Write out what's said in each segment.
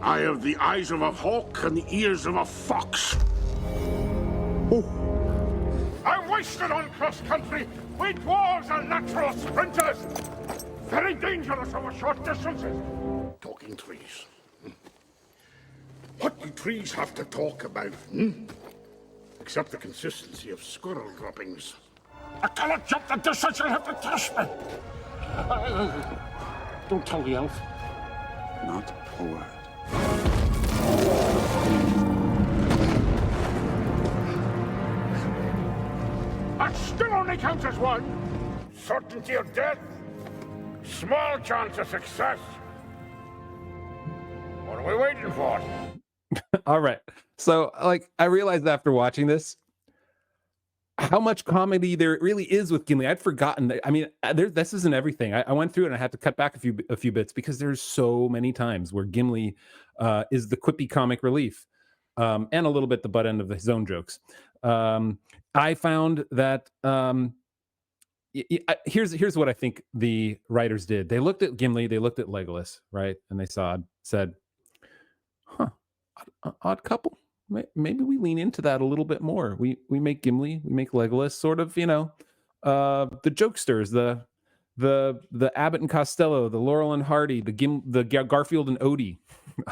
I have the eyes of a hawk and the ears of a fox. Oh. I'm wasted on cross-country. We dwarves are natural sprinters. Very dangerous over short distances. Talking trees. What do trees have to talk about, except the consistency of squirrel droppings? I cannot jump the distance, you'll have to touch me. Don't tell the elf. Not a word. That still only counts as one. Certainty of death. Small chance of success. What are we waiting for? All right. So, like, I realized after watching this how much comedy there really is with Gimli. I'd forgotten that. I mean, this isn't everything. I went through it and I had to cut back a few bits because there's so many times where Gimli is the quippy comic relief, and a little bit the butt end of his own jokes. I found that here's what I think the writers did. They looked at Gimli, they looked at Legolas, right, and they said, "Huh, odd couple. Maybe we lean into that a little bit more. We make Gimli, we make Legolas sort of, the jokesters, the Abbott and Costello, the Laurel and Hardy, the Garfield and Odie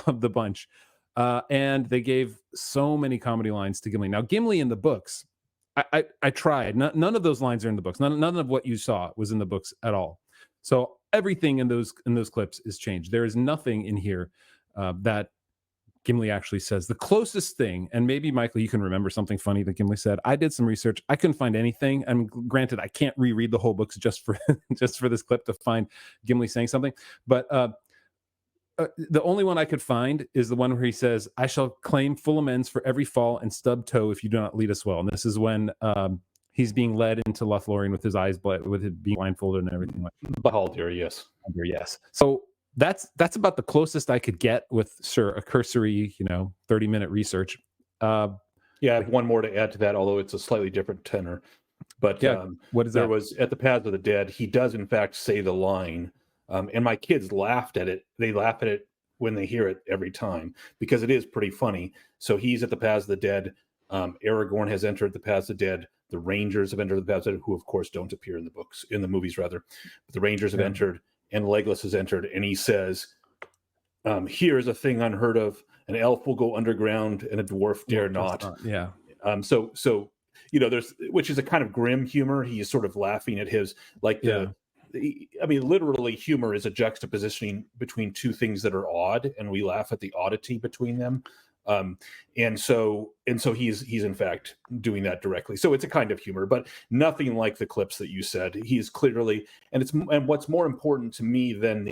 of the bunch." And they gave so many comedy lines to Gimli. Now, Gimli in the books, I tried. None of those lines are in the books. None of what you saw was in the books at all. So everything in those clips is changed. There is nothing in here that Gimli actually says. The closest thing, and maybe Michael, you can remember something funny that Gimli said. I did some research. I couldn't find anything. And granted, I can't reread the whole books just for this clip to find Gimli saying something. But the only one I could find is the one where he says, "I shall claim full amends for every fall and stubbed toe if you do not lead us well." And this is when he's being led into Lothlorien with his eyes with it being blindfolded and everything like that. Baldur, yes. Yes. So that's about the closest I could get with a cursory, 30-minute research. Yeah, I have one more to add to that, although it's a slightly different tenor. But what is that? There was at the Paths of the Dead, he does in fact say the line, and my kids laughed at it. They laugh at it when they hear it every time because it is pretty funny. So he's at the Paths of the Dead. Aragorn has entered the Paths of the Dead. The Rangers have entered the Paths of the Dead, who of course don't appear in the movies rather. But the Rangers have entered, and Legolas has entered, and he says, "Here is a thing unheard of: an elf will go underground, and a dwarf dare not." Yeah. So there's, which is a kind of grim humor. He is sort of laughing at his literally, humor is a juxtapositioning between two things that are odd, and we laugh at the oddity between them. And so he's in fact doing that directly. So it's a kind of humor, but nothing like the clips that you said. He's clearly, and what's more important to me than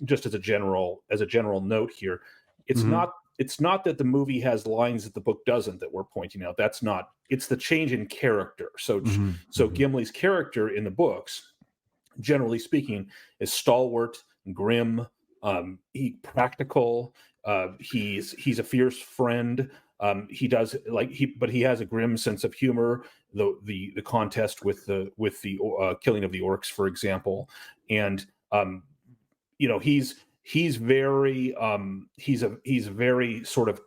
just as a general note here, it's not that the movie has lines that the book doesn't, that we're pointing out. It's the change in character. So Gimli's character in the books, generally speaking, is stalwart, grim, practical. He's a fierce friend. He has a grim sense of humor. The contest with the killing of the orcs, for example, and he's very sort of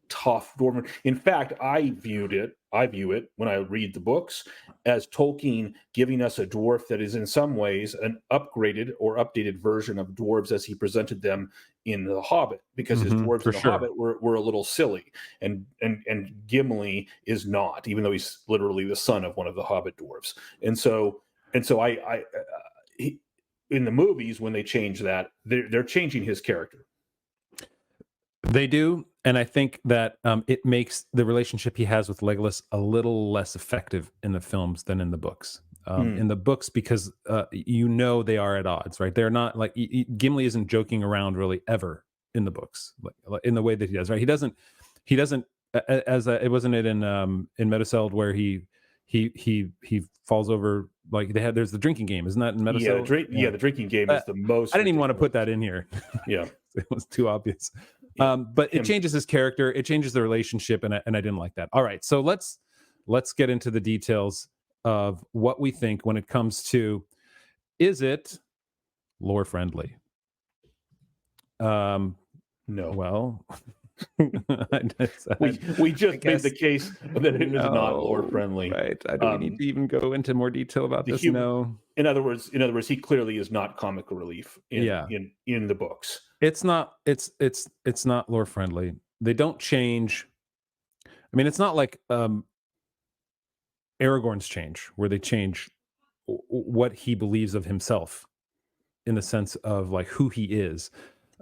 tough dwarven. In fact, I view it when I read the books as Tolkien giving us a dwarf that is in some ways an upgraded or updated version of dwarves as he presented them in The Hobbit, because his dwarves in The Hobbit were a little silly, and Gimli is not, even though he's literally the son of one of the Hobbit dwarves. And so I in the movies, when they change that, they're changing his character. They do, and I think that it makes the relationship he has with Legolas a little less effective in the films than in the books. In the books, because they are at odds, right? They're not like Gimli isn't joking around really ever in the books, like in the way that he does, right? He doesn't. It wasn't it in Meduseld where he falls over, like there's the drinking game, isn't that in Meduseld? The drinking game is the most. I didn't even want to put that in here. Yeah, it was too obvious. But it changes his character, it changes the relationship, and I didn't like that. All right, so let's get into the details of what we think when it comes to, is it lore friendly? No. Well, We just made the case that it is not lore no, friendly. right? Do we need to even go into more detail about The this? humor, No. in other words, he clearly is not comic relief Yeah, in the books. it's not. It's not lore friendly. They don't change. I mean, it's not like Aragorn's change, where they change what he believes of himself in the sense of like who he is.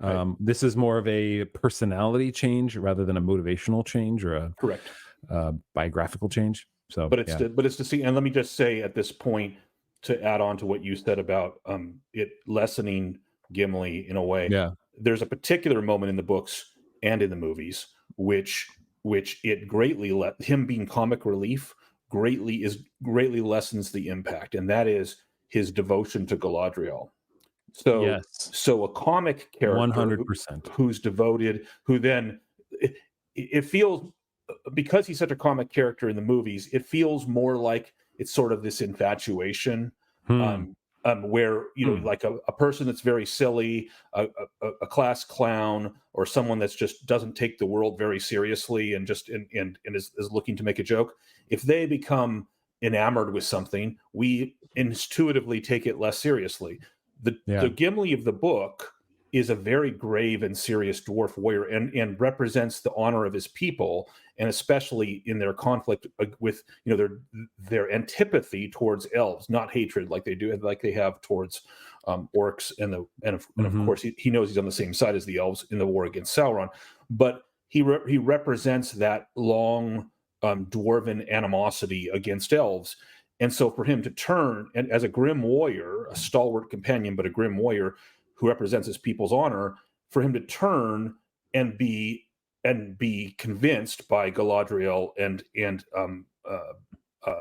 Right. This is more of a personality change rather than a motivational change or Correct. a biographical change. So, But yeah, it's to see, and let me just say at this point, to add on to what you said about it lessening Gimli in a way, yeah, there's a particular moment in the books and in the movies which it greatly let him being comic relief greatly lessens the impact, and that is his devotion to Galadriel. So yes, so a comic character 100%. who's devoted, who then it feels, because he's such a comic character in the movies, it feels more like it's sort of this infatuation, Hmm. um, where Hmm. like a person that's very silly, a class clown, or someone that's just doesn't take the world very seriously and just and is looking to make a joke. If they become enamored with something, we intuitively take it less seriously. The Yeah. Gimli of the book is a very grave and serious dwarf warrior, and represents the honor of his people, and especially in their conflict with their antipathy towards elves, not hatred like they have towards orcs, and of Hmm. course he knows he's on the same side as the elves in the war against Sauron, but he represents that long dwarven animosity against elves. And so for him to turn, and as a grim warrior, a stalwart companion, but a grim warrior who represents his people's honor, for him to turn and be convinced by Galadriel and uh,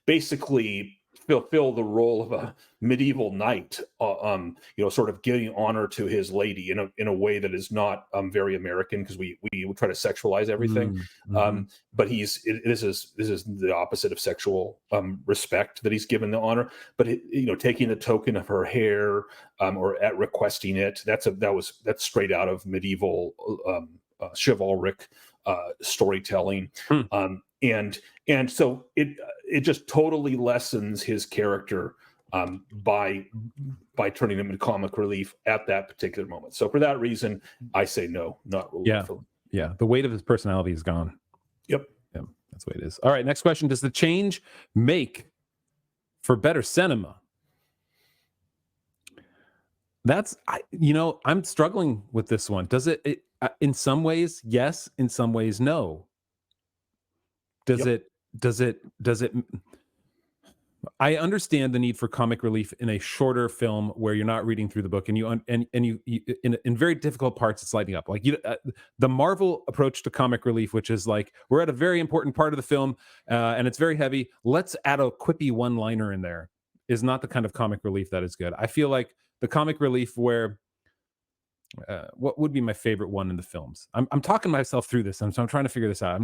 basically fulfill the role of a medieval knight, sort of giving honor to his lady in a way that is not very American, because we try to sexualize everything. Mm-hmm. But this is the opposite of sexual respect, that he's given the honor. But taking the token of her hair, or at requesting it, that's straight out of medieval chivalric storytelling. Hmm. And so it just totally lessens his character by turning him into comic relief at that particular moment. So for that reason, I say no, not Yeah. for. Yeah. The weight of his personality is gone. Yep. Yeah. That's the way it is. All right. Next question. Does the change make for better cinema? I'm struggling with this one. Does it in some ways, yes, in some ways, no. Does Yep. it I understand the need for comic relief in a shorter film where you're not reading through the book, and you in very difficult parts it's lighting up. Like the Marvel approach to comic relief, which is like, we're at a very important part of the film and it's very heavy. Let's add a quippy one-liner in there, is not the kind of comic relief that is good. I feel like the comic relief where what would be my favorite one in the films? I'm talking myself through this, so I'm trying to figure this out.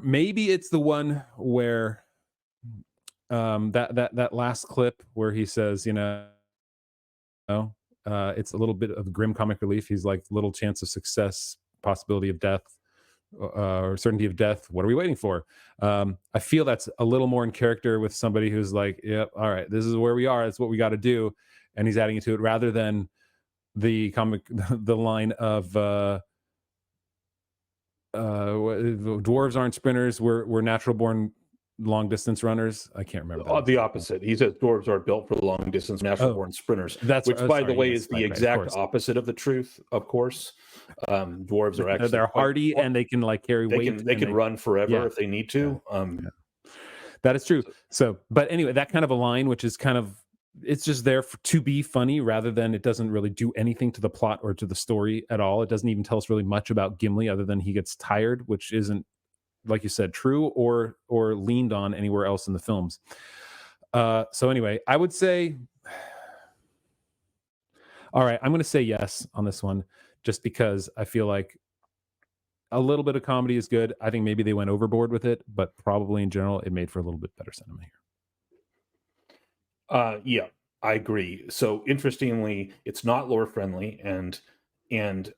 Maybe it's the one where that last clip where he says, it's a little bit of grim comic relief. He's like, little chance of success, possibility of death, or certainty of death. What are we waiting for? I feel that's a little more in character with somebody who's like, yep, all right, this is where we are. That's what we got to do. And he's adding it to it, rather than the the line of dwarves aren't sprinters. We're natural born long distance runners. I can't remember that. The opposite. He says dwarves are built for long distance, natural born sprinters. That's which, by the sorry, way, yes, is the right, exact opposite of the truth. Of course, dwarves are actually they're hardy and they can like carry weight. They can run forever if they need to. Yeah. That is true. So, but anyway, that kind of a line, which is kind of, it's just there to be funny, rather than, it doesn't really do anything to the plot or to the story at all. It doesn't even tell us really much about Gimli, other than he gets tired, which isn't, like you said, true or leaned on anywhere else in the films. So anyway, I would say, all right, I'm going to say yes on this one, just because I feel like a little bit of comedy is good. I think maybe they went overboard with it, but probably in general, it made for a little bit better cinema here. Yeah, I agree. So interestingly, it's not lore friendly, and and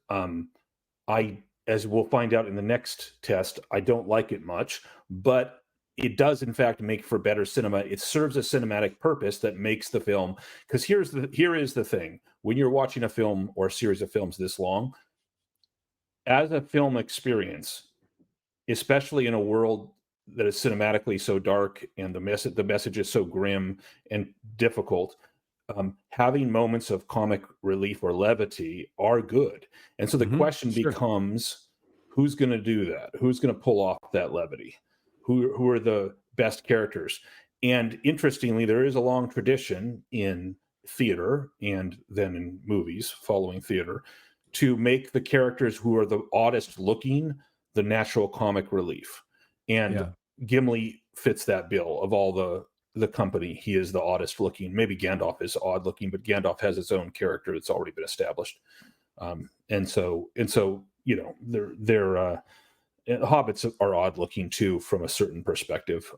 I, as we'll find out in the next test, I don't like it much, but it does in fact make for better cinema. It serves a cinematic purpose that makes the film, because here is the thing. When you're watching a film or a series of films this long, as a film experience, especially in a world that is cinematically so dark and the message is so grim and difficult, having moments of comic relief or levity are good. And so the question becomes, who's going to do that? Who's going to pull off that levity? Who are the best characters? And interestingly, there is a long tradition in theater and then in movies following theater to make the characters who are the oddest looking the natural comic relief. And Gimli fits that bill. Of all the company, he is the oddest looking. Maybe Gandalf is odd looking, but Gandalf has his own character that's already been established. And so they're hobbits are odd looking too from a certain perspective,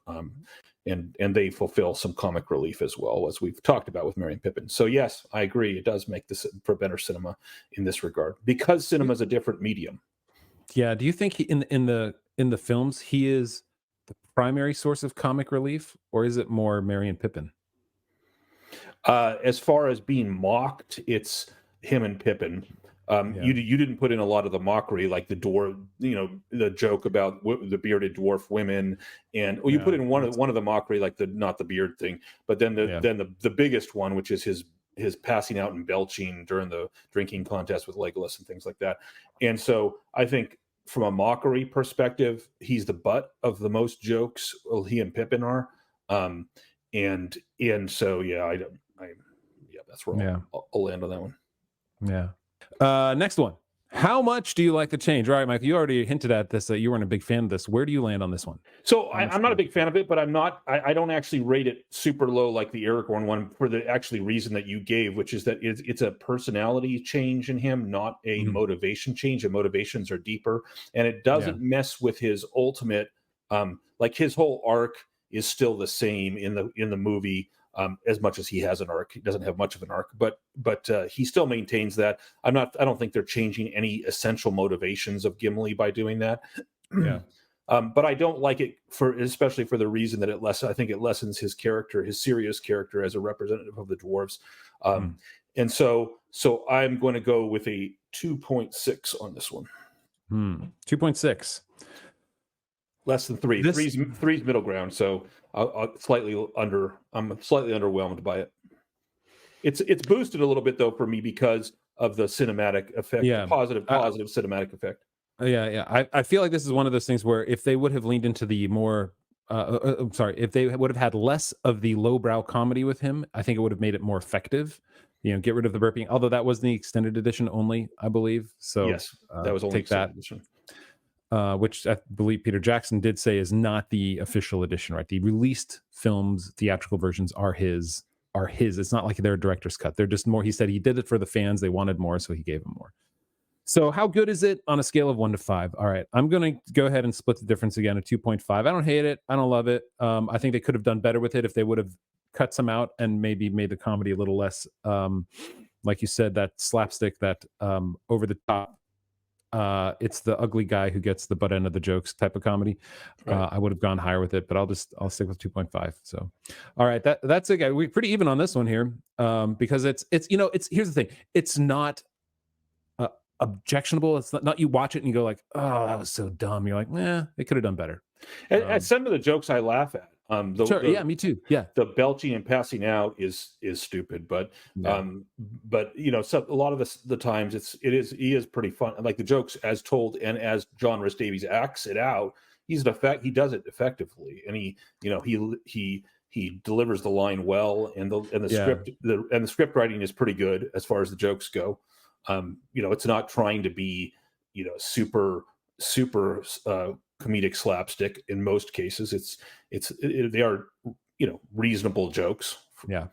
and they fulfill some comic relief as well, as we've talked about with Merry and Pippin. So yes, I agree, it does make this for better cinema in this regard, because cinema is a different medium. Yeah. Do you think he, in the films, he is the primary source of comic relief, or is it more Merry and Pippin? As far as being mocked, it's him and Pippin. You didn't put in a lot of the mockery, like the dwarf, the joke about the bearded dwarf women, and you put in one of the mockery, like not the beard thing, but then the biggest one, which is his passing out and belching during the drinking contest with Legolas and things like that. And so I think from a mockery perspective, he's the butt of the most jokes. Well, he and Pippin are, and so that's where I'll land on that one. Yeah. Next one. How much do you like the change? All right, Mike, you already hinted at this, that you weren't a big fan of this. Where do you land on this one? So I'm not a big fan of it, but I don't actually rate it super low like the Aragorn one, for the actually reason that you gave, which is that it's a personality change in him, not a motivation change. And motivations are deeper, and it doesn't mess with his ultimate, like his whole arc is still the same in the movie. As much as he has an arc, he doesn't have much of an arc, but he still maintains that. I don't think they're changing any essential motivations of Gimli by doing that. Yeah. But I don't like it especially for the reason that I think it lessens his character, his serious character as a representative of the dwarves. And so I'm going to go with a 2.6 on this one. 2.6. Less than 3. Three's middle ground. So I'm slightly underwhelmed by it. It's boosted a little bit though for me because of the cinematic effect, positive cinematic effect. I feel like this is one of those things where if they would have leaned into the more, if they would have had less of the lowbrow comedy with him, I think it would have made it more effective. Get rid of the burping. Although that was the extended edition only, I believe. So yes, that was only take that. Edition. Which I believe Peter Jackson did say is not the official edition, right? The released films, theatrical versions are his. It's not like they're a director's cut. They're just more. He said he did it for the fans. They wanted more, so he gave them more. So how good is it on a scale of 1 to 5? All right, I'm going to go ahead and split the difference again at 2.5. I don't hate it. I don't love it. I think they could have done better with it if they would have cut some out and maybe made the comedy a little less, like you said, that slapstick, that over the top. It's the ugly guy who gets the butt end of the jokes type of comedy. Right. I would have gone higher with it, but I'll stick with 2.5. So, all right, that's it. We're pretty even on this one here, because it's here's the thing. It's not objectionable. It's not you watch it and you go like, oh, that was so dumb. You're like, they could have done better. At some of the jokes I laugh at. Me too. Yeah, the belching and passing out is stupid, but so a lot of the times he is pretty fun. Like the jokes as told and as John Rhys Davies acts it out, he does it effectively, and he delivers the line well, and the script writing is pretty good as far as the jokes go. It's not trying to be super comedic slapstick. In most cases they are reasonable jokes. Yeah